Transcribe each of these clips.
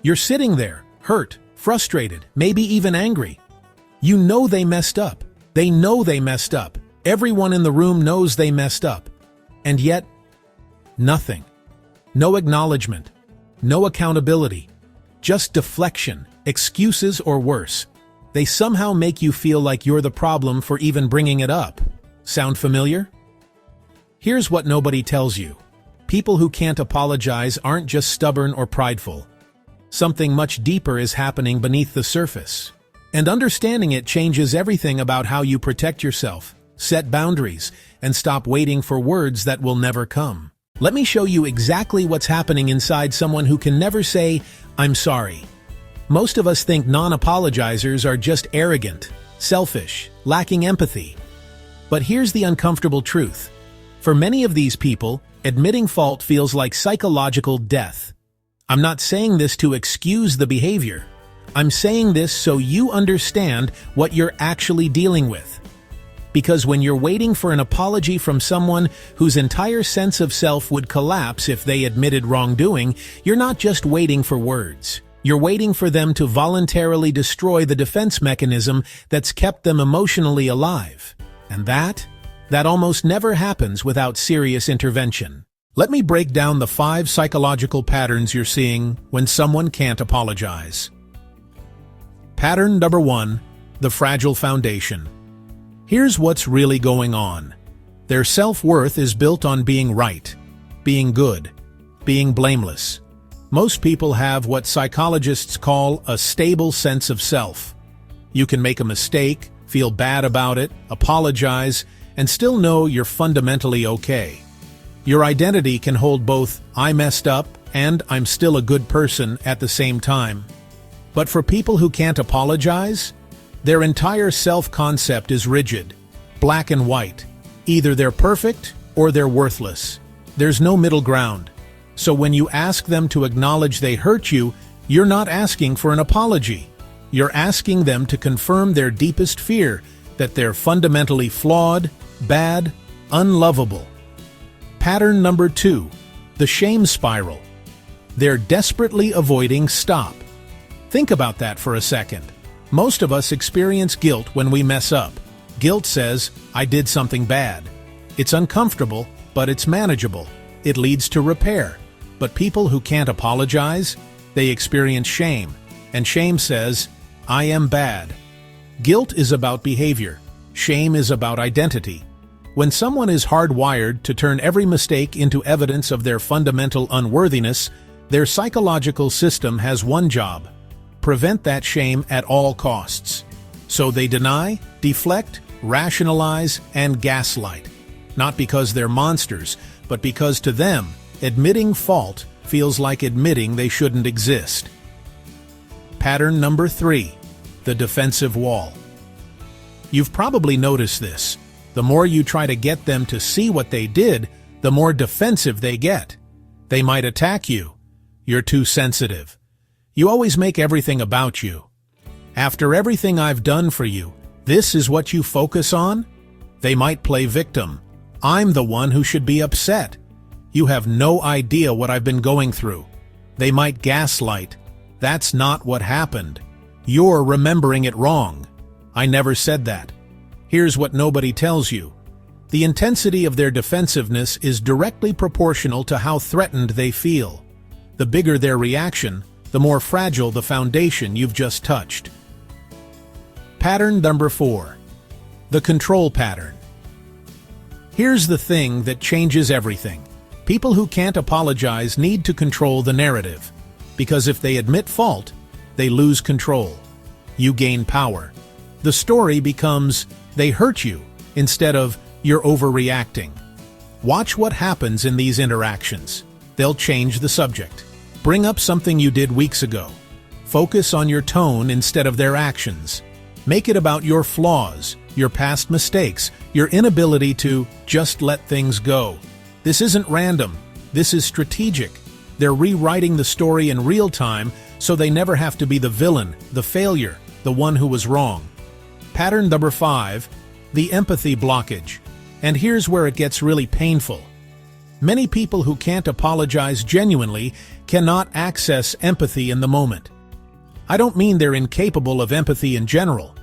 You're sitting there, hurt, frustrated, maybe even angry. You know they messed up. They know they messed up. Everyone in the room knows they messed up. And yet, nothing. No acknowledgement. No accountability. Just deflection, excuses, or worse. They somehow make you feel like you're the problem for even bringing it up. Sound familiar? Here's what nobody tells you. People who can't apologize aren't just stubborn or prideful. Something much deeper is happening beneath the surface. And understanding it changes everything about how you protect yourself, set boundaries, and stop waiting for words that will never come. Let me show you exactly what's happening inside someone who can never say, "I'm sorry." Most of us think non-apologizers are just arrogant, selfish, lacking empathy. But here's the uncomfortable truth. For many of these people, admitting fault feels like psychological death. I'm not saying this to excuse the behavior. I'm saying this so you understand what you're actually dealing with. Because when you're waiting for an apology from someone whose entire sense of self would collapse if they admitted wrongdoing, you're not just waiting for words. You're waiting for them to voluntarily destroy the defense mechanism that's kept them emotionally alive. And that almost never happens without serious intervention. Let me break down the 5 psychological patterns you're seeing when someone can't apologize. Pattern number 1, the fragile foundation. Here's what's really going on. Their self-worth is built on being right, being good, being blameless. Most people have what psychologists call a stable sense of self. You can make a mistake, feel bad about it, apologize, and still know you're fundamentally okay. Your identity can hold both "I messed up" and "I'm still a good person" at the same time. But for people who can't apologize, their entire self-concept is rigid, black and white. Either they're perfect or they're worthless. There's no middle ground. So when you ask them to acknowledge they hurt you, you're not asking for an apology. You're asking them to confirm their deepest fear, that they're fundamentally flawed, bad, unlovable. Pattern number 2, the shame spiral. They're desperately avoiding stop. Think about that for a second. Most of us experience guilt when we mess up. Guilt says, "I did something bad." It's uncomfortable, but it's manageable. It leads to repair. But people who can't apologize, they experience shame. And shame says, "I am bad." Guilt is about behavior. Shame is about identity. When someone is hardwired to turn every mistake into evidence of their fundamental unworthiness, their psychological system has one job: prevent that shame at all costs. So they deny, deflect, rationalize, and gaslight. Not because they're monsters, but because to them, admitting fault feels like admitting they shouldn't exist. Pattern number 3, the defensive wall. You've probably noticed this. The more you try to get them to see what they did, the more defensive they get. They might attack you. You're too sensitive. You always make everything about you. After everything I've done for you, this is what you focus on? They might play victim. I'm the one who should be upset. You have no idea what I've been going through. They might gaslight. That's not what happened. You're remembering it wrong. I never said that. Here's what nobody tells you. The intensity of their defensiveness is directly proportional to how threatened they feel. The bigger their reaction, the more fragile the foundation you've just touched. Pattern number 4, the control pattern. Here's the thing that changes everything. People who can't apologize need to control the narrative, because if they admit fault, they lose control. You gain power. The story becomes, "They hurt you," instead of, "You're overreacting." Watch what happens in these interactions. They'll change the subject. Bring up something you did weeks ago. Focus on your tone instead of their actions. Make it about your flaws, your past mistakes, your inability to just let things go. This isn't random. This is strategic. They're rewriting the story in real time so they never have to be the villain, the failure, the one who was wrong. Pattern number 5, the empathy blockage. And here's where it gets really painful. Many people who can't apologize genuinely cannot access empathy in the moment. I don't mean they're incapable of empathy in general.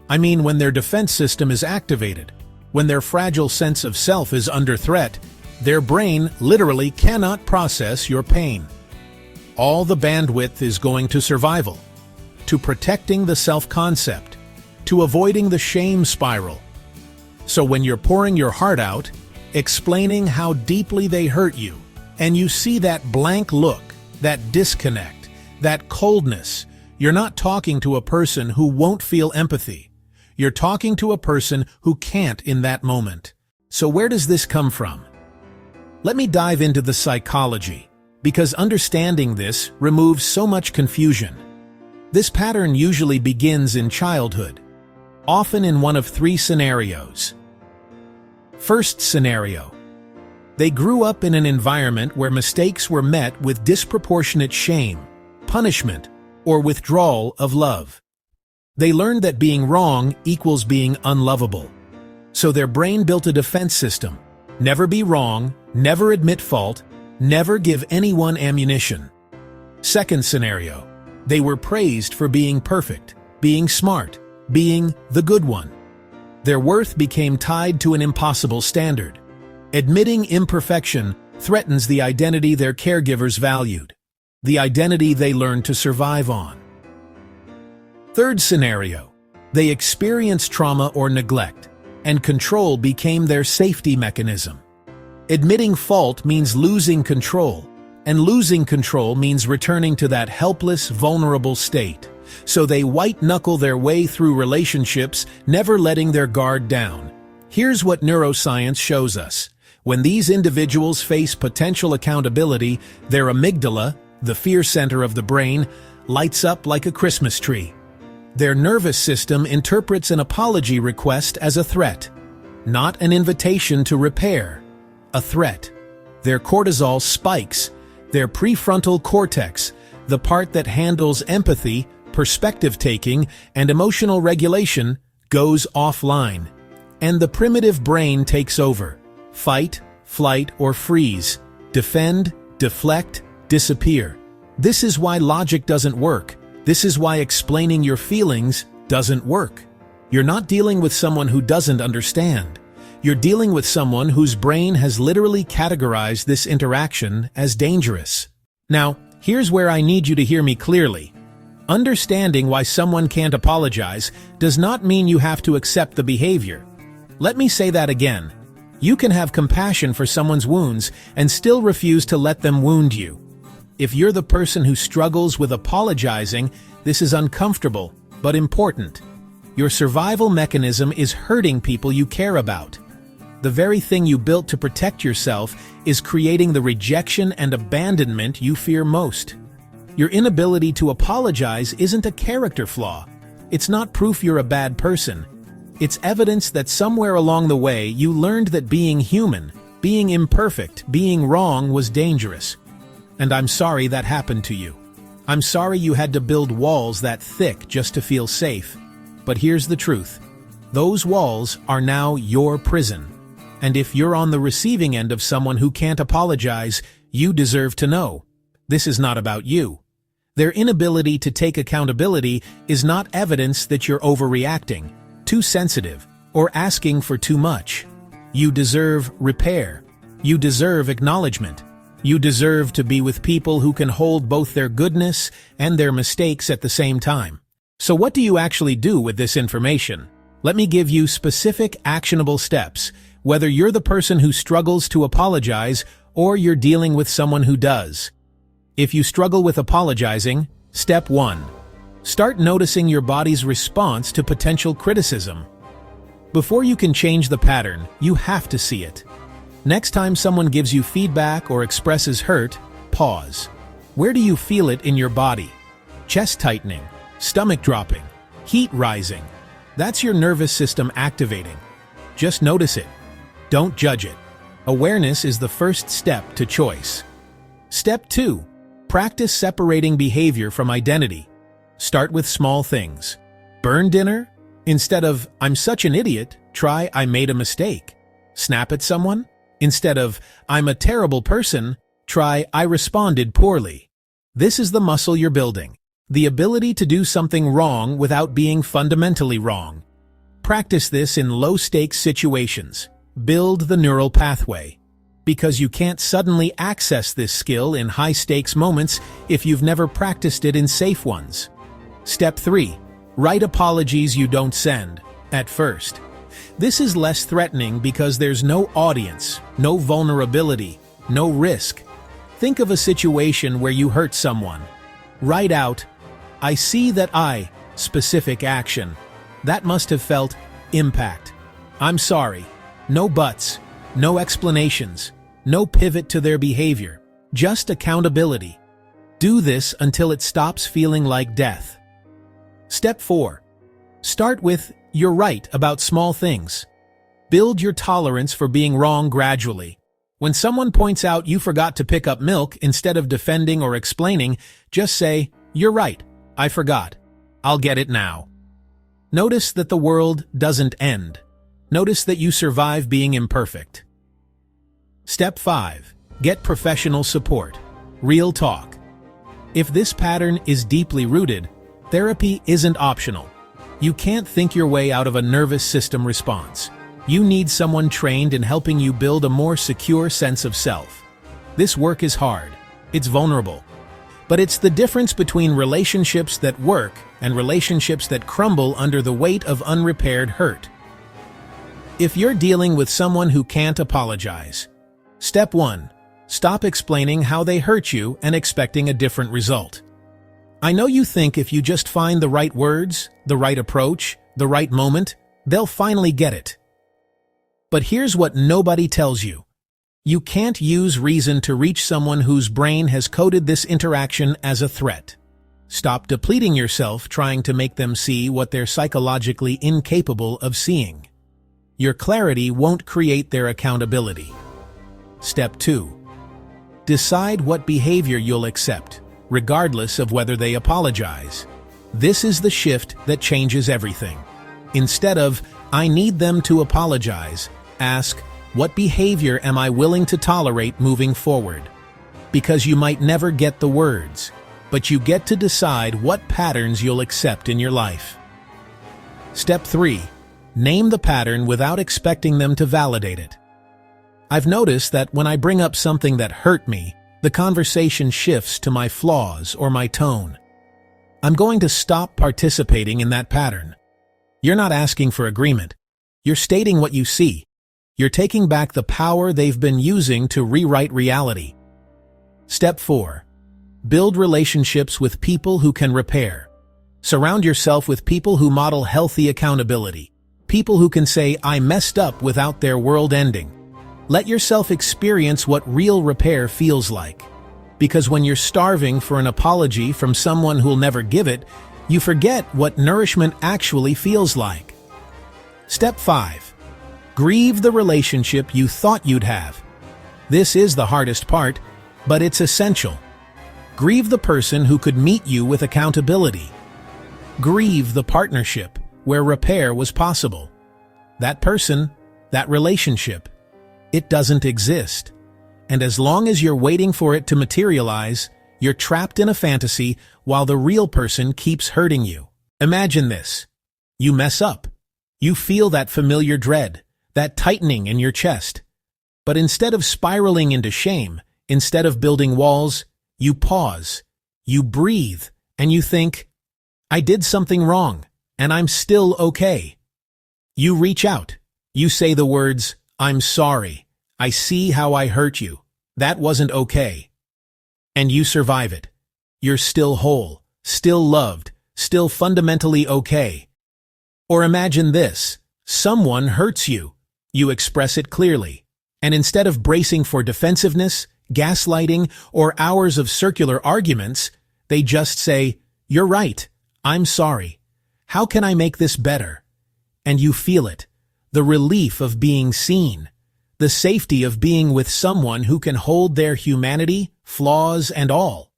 I mean when their defense system is activated, when their fragile sense of self is under threat, their brain literally cannot process your pain. All the bandwidth is going to survival, to protecting the self-concept, to avoiding the shame spiral. So when you're pouring your heart out, explaining how deeply they hurt you, and you see that blank look, that disconnect, that coldness, you're not talking to a person who won't feel empathy. You're talking to a person who can't in that moment. So where does this come from? Let me dive into the psychology, because understanding this removes so much confusion. This pattern usually begins in childhood, often in one of three scenarios. First scenario. They grew up in an environment where mistakes were met with disproportionate shame, punishment, or withdrawal of love. They learned that being wrong equals being unlovable. So their brain built a defense system. Never be wrong, never admit fault, never give anyone ammunition. Second scenario. They were praised for being perfect, being smart, being the good one. Their worth became tied to an impossible standard. Admitting imperfection threatens the identity their caregivers valued, the identity they learned to survive on. Third scenario. They experienced trauma or neglect, and control became their safety mechanism. Admitting fault means losing control, and losing control means returning to that helpless, vulnerable state. So they white-knuckle their way through relationships, never letting their guard down. Here's what neuroscience shows us. When these individuals face potential accountability, their amygdala, the fear center of the brain, lights up like a Christmas tree. Their nervous system interprets an apology request as a threat, not an invitation to repair. A threat. Their cortisol spikes. Their prefrontal cortex, the part that handles empathy, perspective-taking, and emotional regulation, goes offline. And the primitive brain takes over. Fight, flight, or freeze. Defend, deflect, disappear. This is why logic doesn't work. This is why explaining your feelings doesn't work. You're not dealing with someone who doesn't understand. You're dealing with someone whose brain has literally categorized this interaction as dangerous. Now, here's where I need you to hear me clearly. Understanding why someone can't apologize does not mean you have to accept the behavior. Let me say that again. You can have compassion for someone's wounds and still refuse to let them wound you. If you're the person who struggles with apologizing, this is uncomfortable, but important. Your survival mechanism is hurting people you care about. The very thing you built to protect yourself is creating the rejection and abandonment you fear most. Your inability to apologize isn't a character flaw. It's not proof you're a bad person. It's evidence that somewhere along the way you learned that being human, being imperfect, being wrong was dangerous. And I'm sorry that happened to you. I'm sorry you had to build walls that thick just to feel safe. But here's the truth. Those walls are now your prison. And if you're on the receiving end of someone who can't apologize, you deserve to know. This is not about you. Their inability to take accountability is not evidence that you're overreacting, too sensitive, or asking for too much. You deserve repair. You deserve acknowledgement. You deserve to be with people who can hold both their goodness and their mistakes at the same time. So what do you actually do with this information? Let me give you specific, actionable steps, whether you're the person who struggles to apologize or you're dealing with someone who does. If you struggle with apologizing, step 1. Start noticing your body's response to potential criticism. Before you can change the pattern, you have to see it. Next time someone gives you feedback or expresses hurt, pause. Where do you feel it in your body? Chest tightening, stomach dropping, heat rising. That's your nervous system activating. Just notice it. Don't judge it. Awareness is the first step to choice. Step 2. Practice separating behavior from identity. Start with small things. Burn dinner? Instead of, I'm such an idiot, try, I made a mistake. Snap at someone? Instead of, I'm a terrible person, try, I responded poorly. This is the muscle you're building. The ability to do something wrong without being fundamentally wrong. Practice this in low-stakes situations. Build the neural pathway. Because you can't suddenly access this skill in high-stakes moments if you've never practiced it in safe ones. Step 3. Write apologies you don't send, at first. This is less threatening because there's no audience, no vulnerability, no risk. Think of a situation where you hurt someone. Write out, I see that specific action. That must have felt impact. I'm sorry. No buts, no explanations, no pivot to their behavior, just accountability. Do this until it stops feeling like death. Step 4. Start with, you're right about small things. Build your tolerance for being wrong gradually. When someone points out you forgot to pick up milk, instead of defending or explaining, just say, you're right, I forgot. I'll get it now. Notice that the world doesn't end. Notice that you survive being imperfect. Step 5. Get professional support. Real talk. If this pattern is deeply rooted, therapy isn't optional. You can't think your way out of a nervous system response. You need someone trained in helping you build a more secure sense of self. This work is hard. It's vulnerable. But it's the difference between relationships that work and relationships that crumble under the weight of unrepaired hurt. If you're dealing with someone who can't apologize, Step 1. Stop explaining how they hurt you and expecting a different result. I know you think if you just find the right words, the right approach, the right moment, they'll finally get it. But here's what nobody tells you. You can't use reason to reach someone whose brain has coded this interaction as a threat. Stop depleting yourself trying to make them see what they're psychologically incapable of seeing. Your clarity won't create their accountability. Step 2. Decide what behavior you'll accept, regardless of whether they apologize. This is the shift that changes everything. Instead of, I need them to apologize, ask, what behavior am I willing to tolerate moving forward? Because you might never get the words, but you get to decide what patterns you'll accept in your life. Step 3. Name the pattern without expecting them to validate it. I've noticed that when I bring up something that hurt me, the conversation shifts to my flaws or my tone. I'm going to stop participating in that pattern. You're not asking for agreement. You're stating what you see. You're taking back the power they've been using to rewrite reality. Step 4. Build relationships with people who can repair. Surround yourself with people who model healthy accountability. People who can say, I messed up without their world ending. Let yourself experience what real repair feels like. Because when you're starving for an apology from someone who'll never give it, you forget what nourishment actually feels like. Step 5. Grieve the relationship you thought you'd have. This is the hardest part, but it's essential. Grieve the person who could meet you with accountability. Grieve the partnership where repair was possible. That person, that relationship, it doesn't exist. And as long as you're waiting for it to materialize, you're trapped in a fantasy while the real person keeps hurting you. Imagine this. You mess up. You feel that familiar dread, that tightening in your chest. But instead of spiraling into shame, instead of building walls, you pause, you breathe, and you think, I did something wrong, and I'm still okay. You reach out. You say the words, I'm sorry. I see how I hurt you. That wasn't okay. And you survive it. You're still whole, still loved, still fundamentally okay. Or imagine this. Someone hurts you. You express it clearly. And instead of bracing for defensiveness, gaslighting, or hours of circular arguments, they just say, you're right. I'm sorry. How can I make this better? And you feel it. The relief of being seen. The safety of being with someone who can hold their humanity, flaws, and all.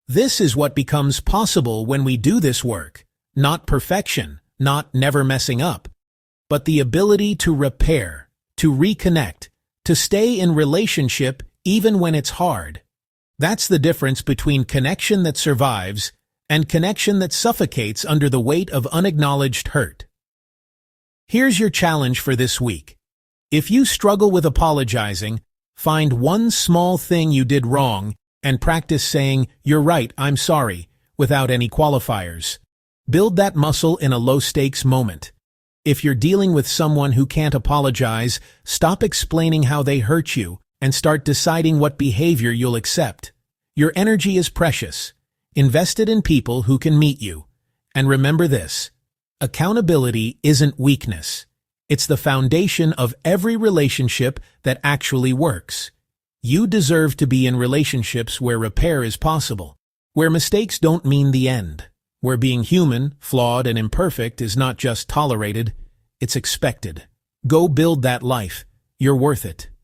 This is what becomes possible when we do this work. Not perfection, not never messing up, but the ability to repair, to reconnect, To stay in relationship even when it's hard. That's the difference between connection that survives and connection that suffocates under the weight of unacknowledged hurt. Here's your challenge for this week. If you struggle with apologizing, find one small thing you did wrong and practice saying, "You're right, I'm sorry," without any qualifiers. Build that muscle in a low-stakes moment. If you're dealing with someone who can't apologize, stop explaining how they hurt you and start deciding what behavior you'll accept. Your energy is precious. Invest it in people who can meet you. And remember this: accountability isn't weakness. It's the foundation of every relationship that actually works. You deserve to be in relationships where repair is possible, where mistakes don't mean the end, where being human, flawed, and imperfect is not just tolerated, it's expected. Go build that life. You're worth it.